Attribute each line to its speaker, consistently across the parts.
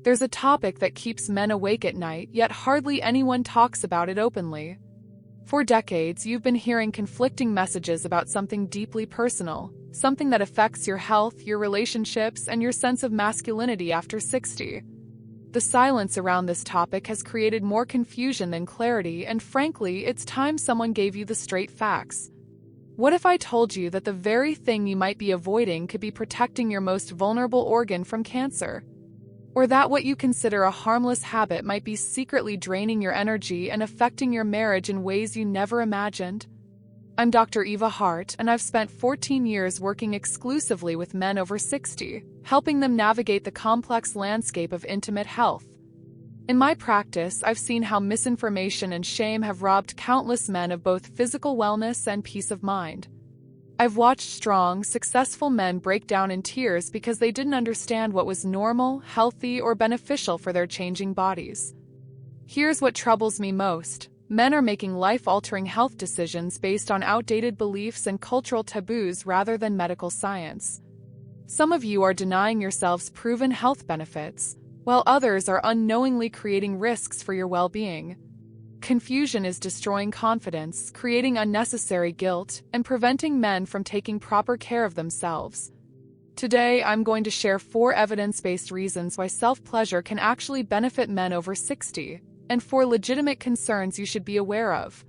Speaker 1: There's a topic that keeps men awake at night, yet hardly anyone talks about it openly. For decades, you've been hearing conflicting messages about something deeply personal, something that affects your health, your relationships, and your sense of masculinity after 60. The silence around this topic has created more confusion than clarity, and frankly, it's time someone gave you the straight facts. What if I told you that the very thing you might be avoiding could be protecting your most vulnerable organ from cancer? Or that what you consider a harmless habit might be secretly draining your energy and affecting your marriage in ways you never imagined? I'm Dr. Eva Hart, and I've spent 14 years working exclusively with men over 60, helping them navigate the complex landscape of intimate health. In my practice, I've seen how misinformation and shame have robbed countless men of both physical wellness and peace of mind. I've watched strong, successful men break down in tears because they didn't understand what was normal, healthy, or beneficial for their changing bodies. Here's what troubles me most. Men are making life-altering health decisions based on outdated beliefs and cultural taboos rather than medical science. Some of you are denying yourselves proven health benefits, while others are unknowingly creating risks for your well-being. Confusion is destroying confidence, creating unnecessary guilt, and preventing men from taking proper care of themselves. Today, I'm going to share 4 evidence-based reasons why self-pleasure can actually benefit men over 60, and 4 legitimate concerns you should be aware of.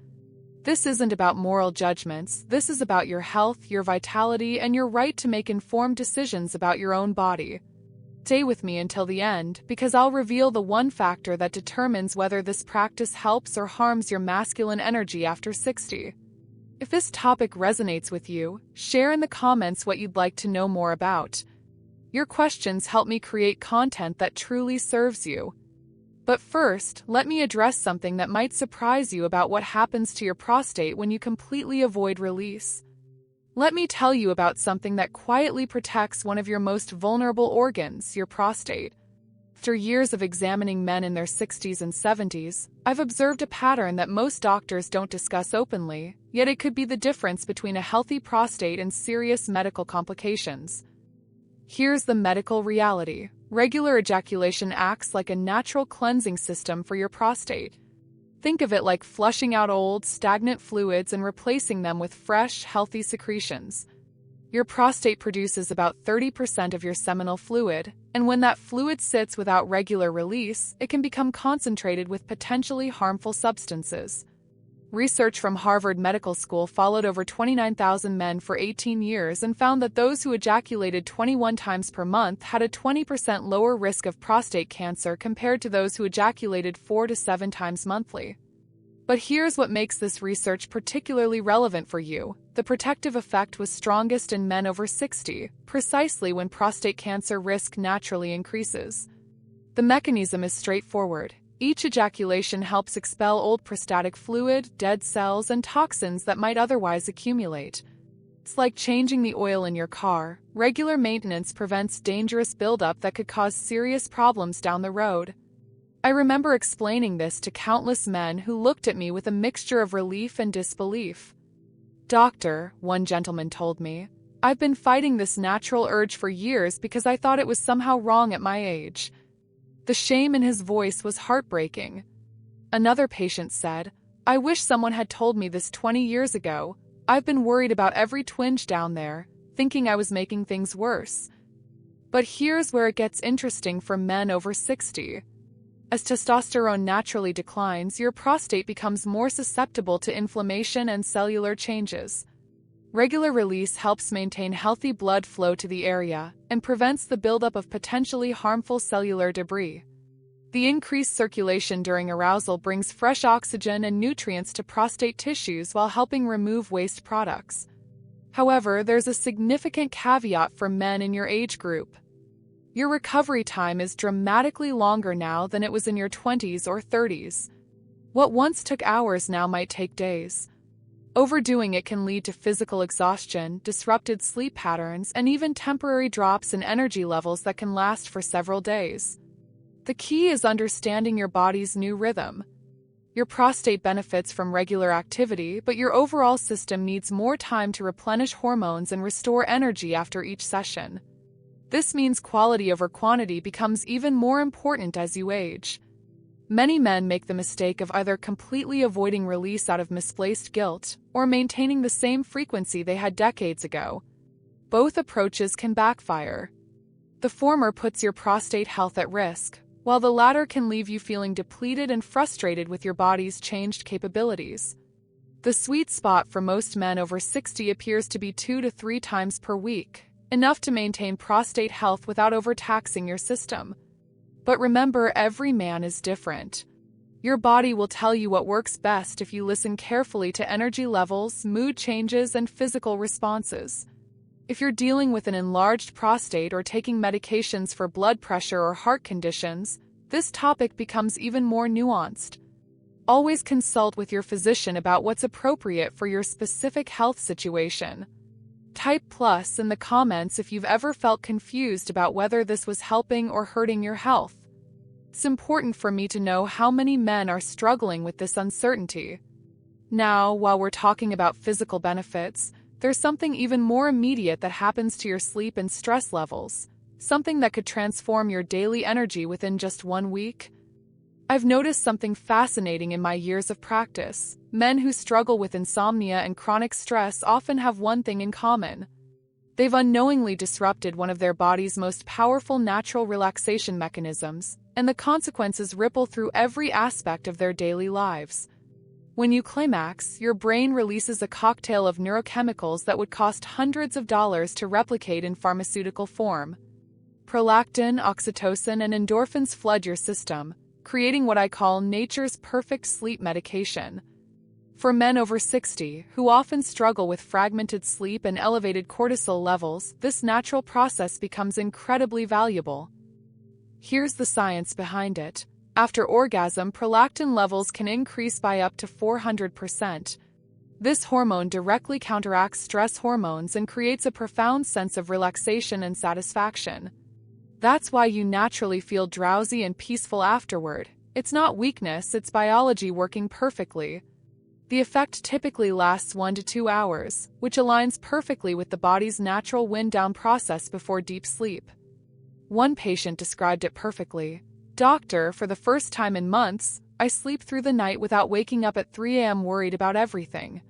Speaker 1: This isn't about moral judgments, this is about your health, your vitality, and your right to make informed decisions about your own body. Stay with me until the end, because I'll reveal the one factor that determines whether this practice helps or harms your masculine energy after 60. If this topic resonates with you, share in the comments what you'd like to know more about. Your questions help me create content that truly serves you. But first, let me address something that might surprise you about what happens to your prostate when you completely avoid release. Let me tell you about something that quietly protects one of your most vulnerable organs, your prostate. After years of examining men in their 60s and 70s, I've observed a pattern that most doctors don't discuss openly, yet it could be the difference between a healthy prostate and serious medical complications. Here's the medical reality. Regular ejaculation acts like a natural cleansing system for your prostate. Think of it like flushing out old, stagnant fluids and replacing them with fresh, healthy secretions. Your prostate produces about 30% of your seminal fluid, and when that fluid sits without regular release, it can become concentrated with potentially harmful substances. Research from Harvard Medical School followed over 29,000 men for 18 years and found that those who ejaculated 21 times per month had a 20% lower risk of prostate cancer compared to those who ejaculated 4 to 7 times monthly. But here's what makes this research particularly relevant for you. The protective effect was strongest in men over 60, precisely when prostate cancer risk naturally increases. The mechanism is straightforward. Each ejaculation helps expel old prostatic fluid, dead cells, and toxins that might otherwise accumulate. It's like changing the oil in your car. Regular maintenance prevents dangerous buildup that could cause serious problems down the road. I remember explaining this to countless men who looked at me with a mixture of relief and disbelief. "Doctor," one gentleman told me, "I've been fighting this natural urge for years because I thought it was somehow wrong at my age." The shame in his voice was heartbreaking. Another patient said, "I wish someone had told me this 20 years ago. I've been worried about every twinge down there, thinking I was making things worse." But here's where it gets interesting for men over 60. As testosterone naturally declines, your prostate becomes more susceptible to inflammation and cellular changes. Regular release helps maintain healthy blood flow to the area and prevents the buildup of potentially harmful cellular debris. The increased circulation during arousal brings fresh oxygen and nutrients to prostate tissues while helping remove waste products. However, there's a significant caveat for men in your age group. Your recovery time is dramatically longer now than it was in your 20s or 30s. What once took hours now might take days. Overdoing it can lead to physical exhaustion, disrupted sleep patterns, and even temporary drops in energy levels that can last for several days. The key is understanding your body's new rhythm. Your prostate benefits from regular activity, but your overall system needs more time to replenish hormones and restore energy after each session. This means quality over quantity becomes even more important as you age. Many men make the mistake of either completely avoiding release out of misplaced guilt or maintaining the same frequency they had decades ago. Both approaches can backfire. The former puts your prostate health at risk, while the latter can leave you feeling depleted and frustrated with your body's changed capabilities. The sweet spot for most men over 60 appears to be 2 to 3 times per week, enough to maintain prostate health without overtaxing your system. But remember, every man is different. Your body will tell you what works best if you listen carefully to energy levels, mood changes, and physical responses. If you're dealing with an enlarged prostate or taking medications for blood pressure or heart conditions, this topic becomes even more nuanced. Always consult with your physician about what's appropriate for your specific health situation. Type plus in the comments if you've ever felt confused about whether this was helping or hurting your health. It's important for me to know how many men are struggling with this uncertainty. Now, while we're talking about physical benefits, there's something even more immediate that happens to your sleep and stress levels, something that could transform your daily energy within just 1 week. I've noticed something fascinating in my years of practice. Men who struggle with insomnia and chronic stress often have one thing in common. They've unknowingly disrupted one of their body's most powerful natural relaxation mechanisms, and the consequences ripple through every aspect of their daily lives. When you climax, your brain releases a cocktail of neurochemicals that would cost hundreds of dollars to replicate in pharmaceutical form. Prolactin, oxytocin, and endorphins flood your system, creating what I call nature's perfect sleep medication. For men over 60, who often struggle with fragmented sleep and elevated cortisol levels, this natural process becomes incredibly valuable. Here's the science behind it. After orgasm, prolactin levels can increase by up to 400%. This hormone directly counteracts stress hormones and creates a profound sense of relaxation and satisfaction. That's why you naturally feel drowsy and peaceful afterward. It's not weakness, it's biology working perfectly. The effect typically lasts 1 to 2 hours, which aligns perfectly with the body's natural wind-down process before deep sleep. One patient described it perfectly. "Doctor, for the first time in months, I sleep through the night without waking up at 3 a.m. worried about everything."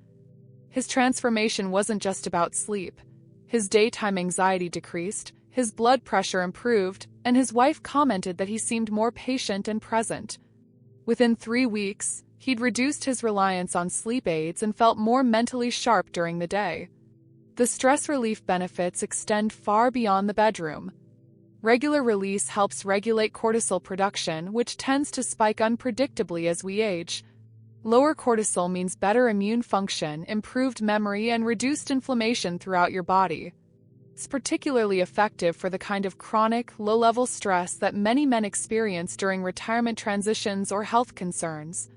Speaker 1: His transformation wasn't just about sleep. His daytime anxiety decreased, his blood pressure improved, and his wife commented that he seemed more patient and present. Within 3 weeks, he'd reduced his reliance on sleep aids and felt more mentally sharp during the day. The stress relief benefits extend far beyond the bedroom. Regular release helps regulate cortisol production, which tends to spike unpredictably as we age. Lower cortisol means better immune function, improved memory, and reduced inflammation throughout your body. It's particularly effective for the kind of chronic, low-level stress that many men experience during retirement transitions or health concerns.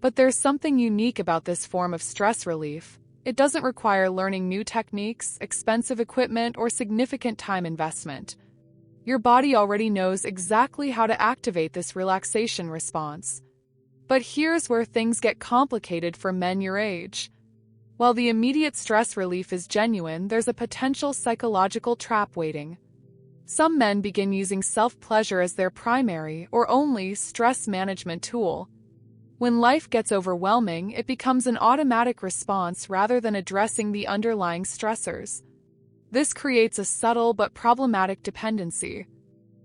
Speaker 1: But there's something unique about this form of stress relief. It doesn't require learning new techniques, expensive equipment, or significant time investment. Your body already knows exactly how to activate this relaxation response. But here's where things get complicated for men your age. While the immediate stress relief is genuine, there's a potential psychological trap waiting. Some men begin using self-pleasure as their primary or only stress management tool. When life gets overwhelming, it becomes an automatic response rather than addressing the underlying stressors. This creates a subtle but problematic dependency.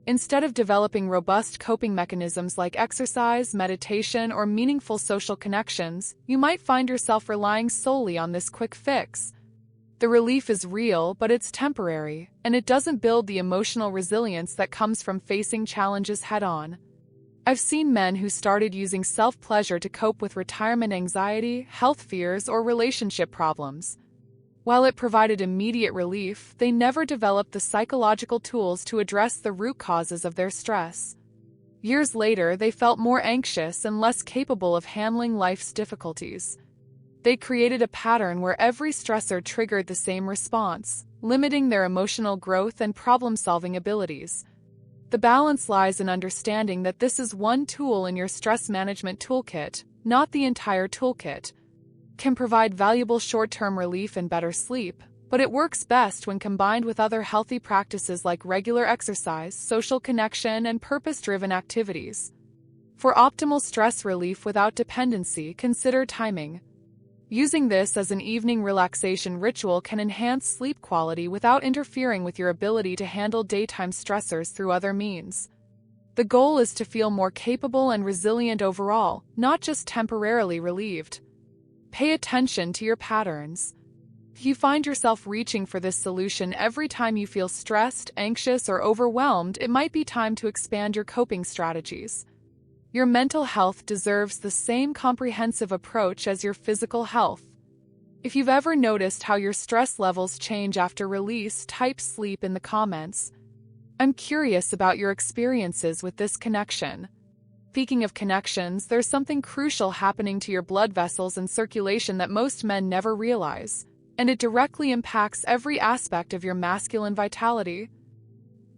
Speaker 1: Instead of developing robust coping mechanisms like exercise, meditation, or meaningful social connections, you might find yourself relying solely on this quick fix. The relief is real, but it's temporary, and it doesn't build the emotional resilience that comes from facing challenges head-on. I've seen men who started using self-pleasure to cope with retirement anxiety, health fears, or relationship problems. While it provided immediate relief, they never developed the psychological tools to address the root causes of their stress. Years later, they felt more anxious and less capable of handling life's difficulties. They created a pattern where every stressor triggered the same response, limiting their emotional growth and problem-solving abilities. The balance lies in understanding that this is one tool in your stress management toolkit, not the entire toolkit. Can provide valuable short-term relief and better sleep, but it works best when combined with other healthy practices like regular exercise, social connection, and purpose-driven activities. For optimal stress relief without dependency, consider timing. Using this as an evening relaxation ritual can enhance sleep quality without interfering with your ability to handle daytime stressors through other means. The goal is to feel more capable and resilient overall, not just temporarily relieved. Pay attention to your patterns. If you find yourself reaching for this solution every time you feel stressed, anxious, or overwhelmed, it might be time to expand your coping strategies. Your mental health deserves the same comprehensive approach as your physical health. If you've ever noticed how your stress levels change after release, type sleep in the comments. I'm curious about your experiences with this connection. Speaking of connections, there's something crucial happening to your blood vessels and circulation that most men never realize, and it directly impacts every aspect of your masculine vitality.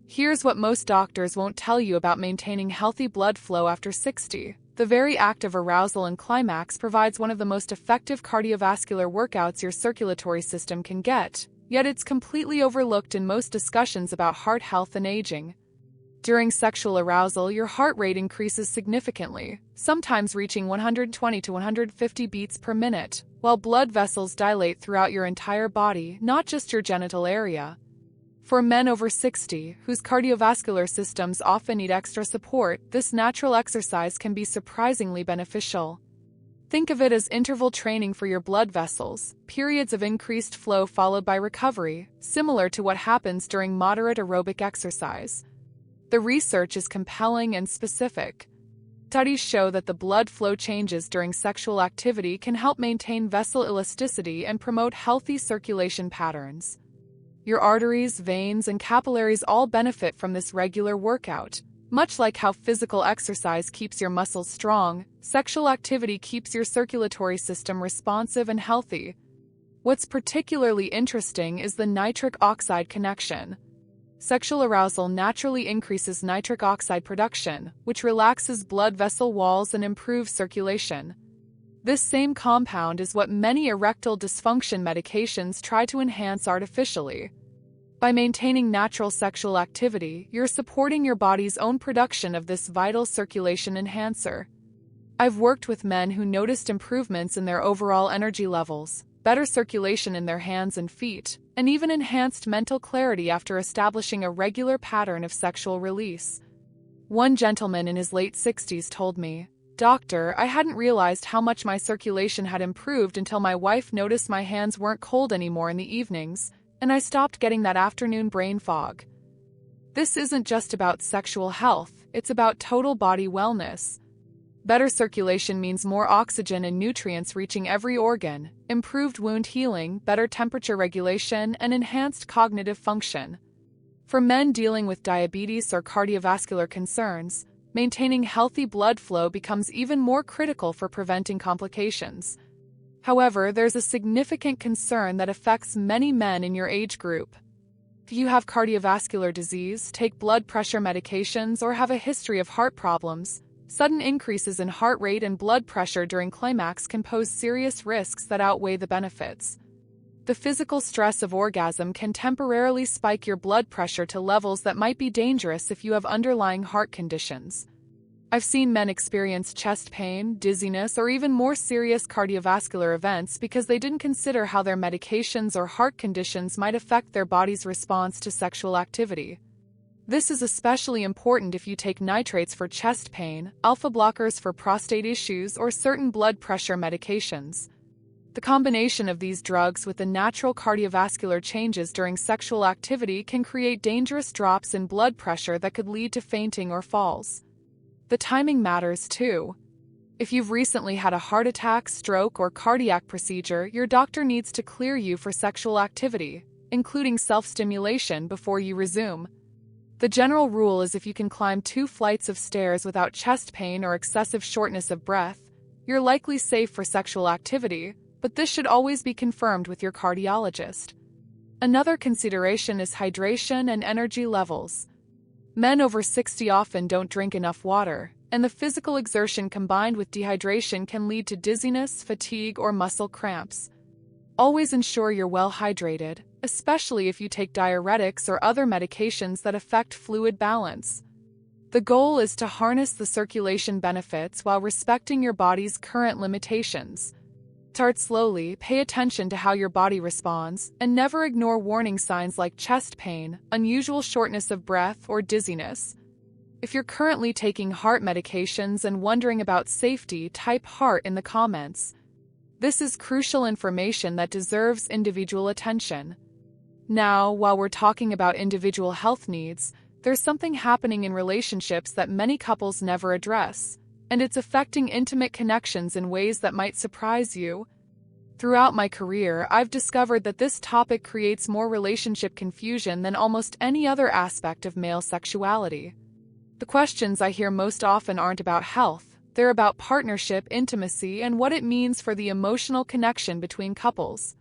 Speaker 1: Here's what most doctors won't tell you about maintaining healthy blood flow after 60. The very act of arousal and climax provides one of the most effective cardiovascular workouts your circulatory system can get, yet it's completely overlooked in most discussions about heart health and aging. During sexual arousal, your heart rate increases significantly, sometimes reaching 120 to 150 beats per minute, while blood vessels dilate throughout your entire body, not just your genital area. For men over 60, whose cardiovascular systems often need extra support, this natural exercise can be surprisingly beneficial. Think of it as interval training for your blood vessels, periods of increased flow followed by recovery, similar to what happens during moderate aerobic exercise. The research is compelling and specific. Studies show that the blood flow changes during sexual activity can help maintain vessel elasticity and promote healthy circulation patterns. Your arteries, veins, and capillaries all benefit from this regular workout. Much like how physical exercise keeps your muscles strong, sexual activity keeps your circulatory system responsive and healthy. What's particularly interesting is the nitric oxide connection. Sexual arousal naturally increases nitric oxide production, which relaxes blood vessel walls and improves circulation. This same compound is what many erectile dysfunction medications try to enhance artificially. By maintaining natural sexual activity, you're supporting your body's own production of this vital circulation enhancer. I've worked with men who noticed improvements in their overall energy levels, better circulation in their hands and feet, and even enhanced mental clarity after establishing a regular pattern of sexual release. One gentleman in his late 60s told me, "Doctor, I hadn't realized how much my circulation had improved until my wife noticed my hands weren't cold anymore in the evenings, and I stopped getting that afternoon brain fog." This isn't just about sexual health, it's about total body wellness. Better circulation means more oxygen and nutrients reaching every organ, improved wound healing, better temperature regulation, and enhanced cognitive function. For men dealing with diabetes or cardiovascular concerns, maintaining healthy blood flow becomes even more critical for preventing complications. However, there's a significant concern that affects many men in your age group. If you have cardiovascular disease, take blood pressure medications, or have a history of heart problems, sudden increases in heart rate and blood pressure during climax can pose serious risks that outweigh the benefits. The physical stress of orgasm can temporarily spike your blood pressure to levels that might be dangerous if you have underlying heart conditions. I've seen men experience chest pain, dizziness, or even more serious cardiovascular events because they didn't consider how their medications or heart conditions might affect their body's response to sexual activity. This is especially important if you take nitrates for chest pain, alpha blockers for prostate issues, or certain blood pressure medications. The combination of these drugs with the natural cardiovascular changes during sexual activity can create dangerous drops in blood pressure that could lead to fainting or falls. The timing matters too. If you've recently had a heart attack, stroke, or cardiac procedure, your doctor needs to clear you for sexual activity, including self-stimulation, before you resume. The general rule is if you can climb 2 flights of stairs without chest pain or excessive shortness of breath, you're likely safe for sexual activity, but this should always be confirmed with your cardiologist. Another consideration is hydration and energy levels. Men over 60 often don't drink enough water, and the physical exertion combined with dehydration can lead to dizziness, fatigue, or muscle cramps. Always ensure you're well hydrated, especially if you take diuretics or other medications that affect fluid balance. The goal is to harness the circulation benefits while respecting your body's current limitations. Start slowly, pay attention to how your body responds, and never ignore warning signs like chest pain, unusual shortness of breath, or dizziness. If you're currently taking heart medications and wondering about safety, type heart in the comments. This is crucial information that deserves individual attention. Now, while we're talking about individual health needs, there's something happening in relationships that many couples never address, and it's affecting intimate connections in ways that might surprise you. Throughout my career, I've discovered that this topic creates more relationship confusion than almost any other aspect of male sexuality. The questions I hear most often aren't about health. They're about partnership, intimacy, and what it means for the emotional connection between couples.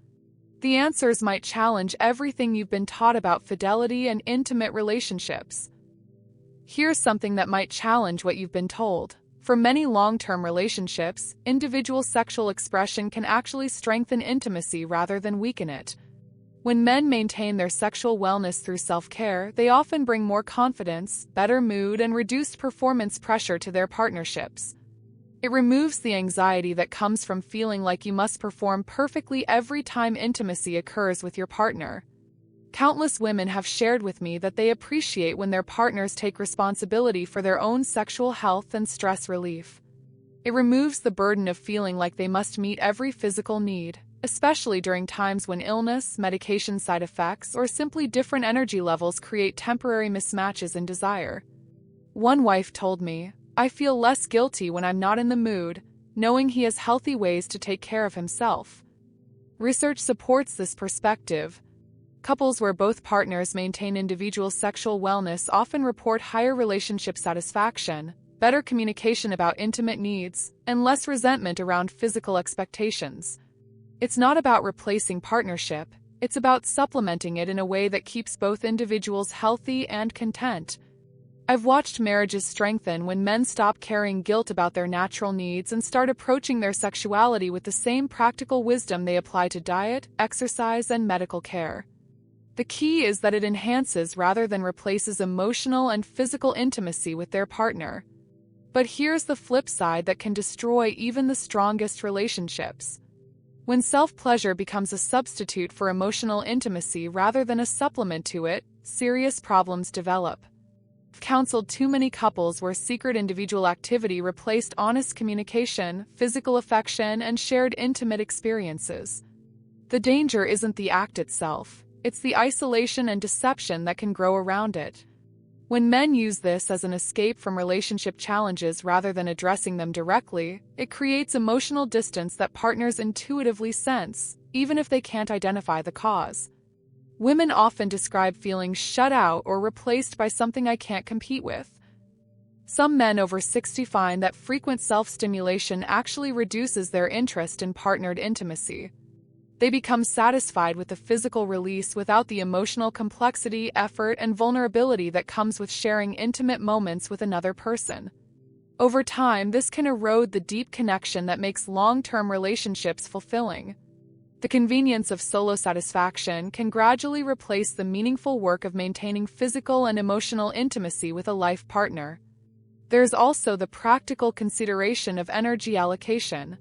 Speaker 1: The answers might challenge everything you've been taught about fidelity and intimate relationships. Here's something that might challenge what you've been told. For many long-term relationships, individual sexual expression can actually strengthen intimacy rather than weaken it. When men maintain their sexual wellness through self-care, they often bring more confidence, better mood, and reduced performance pressure to their partnerships. It removes the anxiety that comes from feeling like you must perform perfectly every time intimacy occurs with your partner. Countless women have shared with me that they appreciate when their partners take responsibility for their own sexual health and stress relief. It removes the burden of feeling like they must meet every physical need, especially during times when illness, medication side effects, or simply different energy levels create temporary mismatches in desire. One wife told me, "I feel less guilty when I'm not in the mood, knowing he has healthy ways to take care of himself." Research supports this perspective. Couples where both partners maintain individual sexual wellness often report higher relationship satisfaction, better communication about intimate needs, and less resentment around physical expectations. It's not about replacing partnership, it's about supplementing it in a way that keeps both individuals healthy and content. I've watched marriages strengthen when men stop carrying guilt about their natural needs and start approaching their sexuality with the same practical wisdom they apply to diet, exercise, and medical care. The key is that it enhances rather than replaces emotional and physical intimacy with their partner. But here's the flip side that can destroy even the strongest relationships. When self-pleasure becomes a substitute for emotional intimacy rather than a supplement to it, serious problems develop. I've counseled too many couples where secret individual activity replaced honest communication, physical affection, and shared intimate experiences. The danger isn't the act itself, it's the isolation and deception that can grow around it. When men use this as an escape from relationship challenges rather than addressing them directly, it creates emotional distance that partners intuitively sense, even if they can't identify the cause. Women often describe feeling shut out or replaced by something I can't compete with. Some men over 60 find that frequent self-stimulation actually reduces their interest in partnered intimacy. They become satisfied with the physical release without the emotional complexity, effort, and vulnerability that comes with sharing intimate moments with another person. Over time, this can erode the deep connection that makes long-term relationships fulfilling. The convenience of solo satisfaction can gradually replace the meaningful work of maintaining physical and emotional intimacy with a life partner. There's also the practical consideration of energy allocation.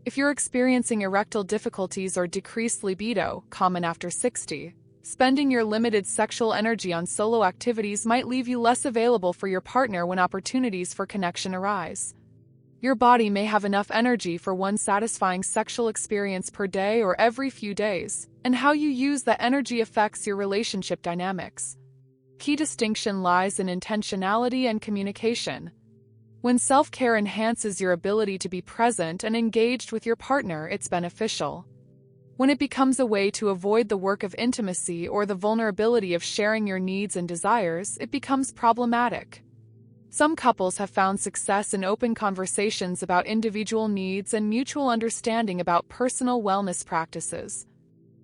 Speaker 1: If you're experiencing erectile difficulties or decreased libido, common after 60, spending your limited sexual energy on solo activities might leave you less available for your partner when opportunities for connection arise. Your body may have enough energy for one satisfying sexual experience per day or every few days, and how you use that energy affects your relationship dynamics. Key distinction lies in intentionality and communication. When self-care enhances your ability to be present and engaged with your partner, it's beneficial. When it becomes a way to avoid the work of intimacy or the vulnerability of sharing your needs and desires, it becomes problematic. Some couples have found success in open conversations about individual needs and mutual understanding about personal wellness practices.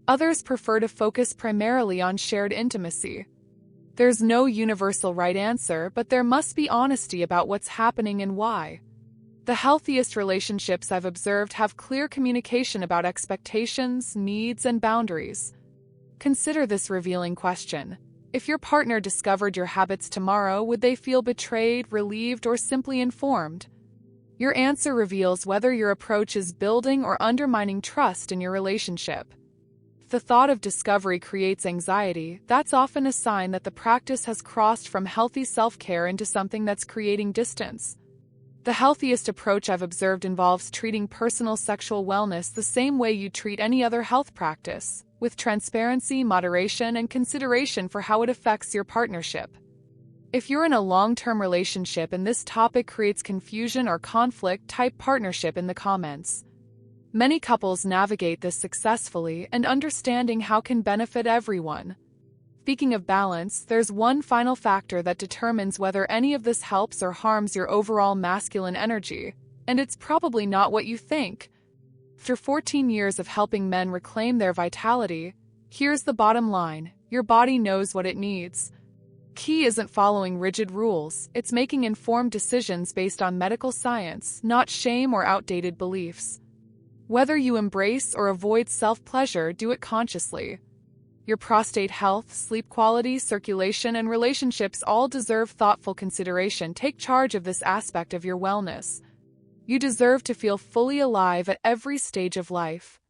Speaker 1: Others prefer to focus primarily on shared intimacy. There's no universal right answer, but there must be honesty about what's happening and why. The healthiest relationships I've observed have clear communication about expectations, needs, and boundaries. Consider this revealing question. If your partner discovered your habits tomorrow, would they feel betrayed, relieved, or simply informed? Your answer reveals whether your approach is building or undermining trust in your relationship. If the thought of discovery creates anxiety, that's often a sign that the practice has crossed from healthy self-care into something that's creating distance. The healthiest approach I've observed involves treating personal sexual wellness the same way you treat any other health practice, with transparency, moderation, and consideration for how it affects your partnership. If you're in a long-term relationship and this topic creates confusion or conflict, type partnership in the comments. Many couples navigate this successfully, and understanding how can benefit everyone. Speaking of balance, there's one final factor that determines whether any of this helps or harms your overall masculine energy, and it's probably not what you think. After 14 years of helping men reclaim their vitality, here's the bottom line: your body knows what it needs. Key isn't following rigid rules, it's making informed decisions based on medical science, not shame or outdated beliefs. Whether you embrace or avoid self-pleasure, do it consciously. Your prostate health, sleep quality, circulation, and relationships all deserve thoughtful consideration. Take charge of this aspect of your wellness. You deserve to feel fully alive at every stage of life.